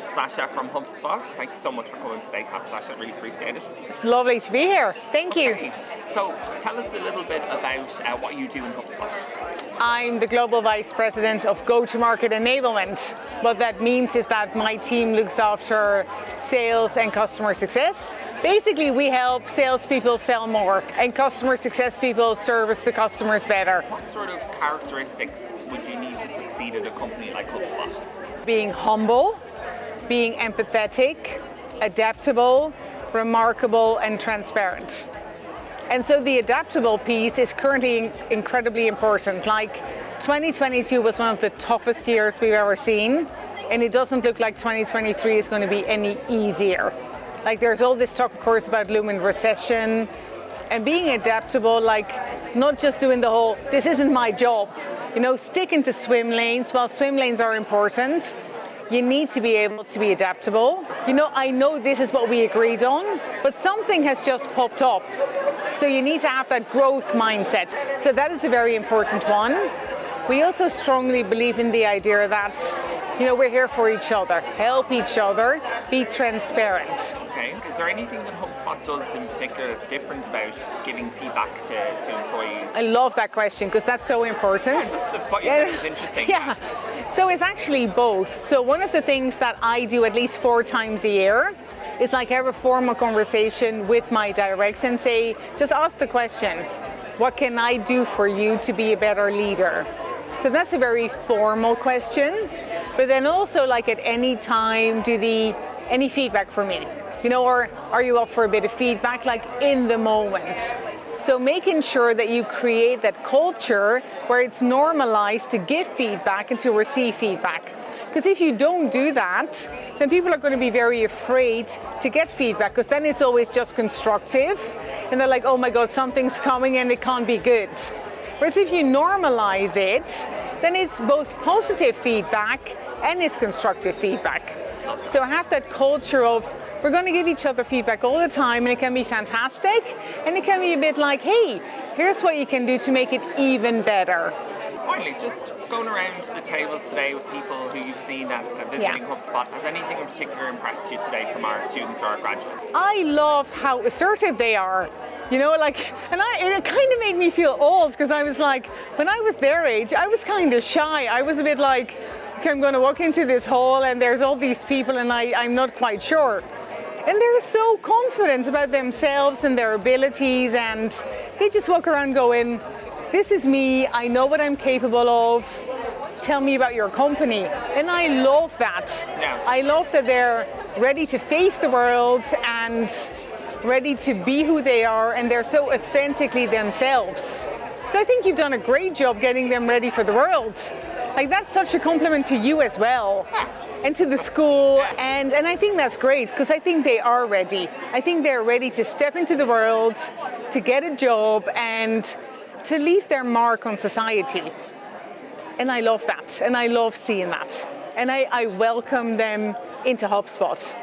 Sacha from Hubspot. Thank you so much for coming today, Sacha. I really appreciate it. It's lovely to be here. Thank you. So tell us a little bit about what you do in Hubspot. I'm the Global Vice President of Go-to-Market Enablement. What that means is that my team looks after sales and customer success. Basically, we help salespeople sell more and customer success people service the customers better. What sort of characteristics would you need to succeed at a company like Hubspot? Being humble, being empathetic, adaptable, remarkable, and transparent. And so the adaptable piece is currently incredibly important. Like 2022 was one of the toughest years we've ever seen, and it doesn't look like 2023 is going to be any easier. Like there's all this talk, of course, about looming recession, and being adaptable, like not just doing the whole, this isn't my job, sticking to swim lanes. While swim lanes are important, you need to be able to be adaptable. I know this is what we agreed on, but something has just popped up. So you need to have that growth mindset. So that is a very important one. We also strongly believe in the idea that, we're here for each other, help each other, be transparent. Okay. Is there anything that HubSpot does in particular that's different about giving feedback to employees? I love that question because that's so important. Yeah, just what you said is interesting. Yeah. So it's actually both. So one of the things that I do at least 4 times a year is like have a formal conversation with my directs and say, just ask the question, what can I do for you to be a better leader? So that's a very formal question. But then also like at any time, any feedback for me? Or are you up for a bit of feedback like in the moment? So making sure that you create that culture where it's normalized to give feedback and to receive feedback. Because if you don't do that, then people are going to be very afraid to get feedback because then it's always just constructive. And they're like, oh my God, something's coming and it can't be good. Whereas if you normalize it, then it's both positive feedback and it's constructive feedback. So have that culture of, we're going to give each other feedback all the time, and it can be fantastic, and it can be a bit like, hey, here's what you can do to make it even better. Finally, just going around the tables today with people who you've seen at visiting Hubspot, has anything in particular impressed you today from our students or our graduates? I love how assertive they are. And it kind of made me feel old because I was like, when I was their age, I was kind of shy. I was a bit like, okay, I'm going to walk into this hall and there's all these people and I'm not quite sure. And they're so confident about themselves and their abilities, and they just walk around going, this is me, I know what I'm capable of, tell me about your company. And I love that. Yeah. I love that they're ready to face the world and ready to be who they are, and they're so authentically themselves. So I think you've done a great job getting them ready for the world. Like that's such a compliment to you as well, and to the school, and I think that's great because I think they are ready. I think they're ready to step into the world, to get a job, and to leave their mark on society. And I love that, and I love seeing that. And I welcome them into HubSpot.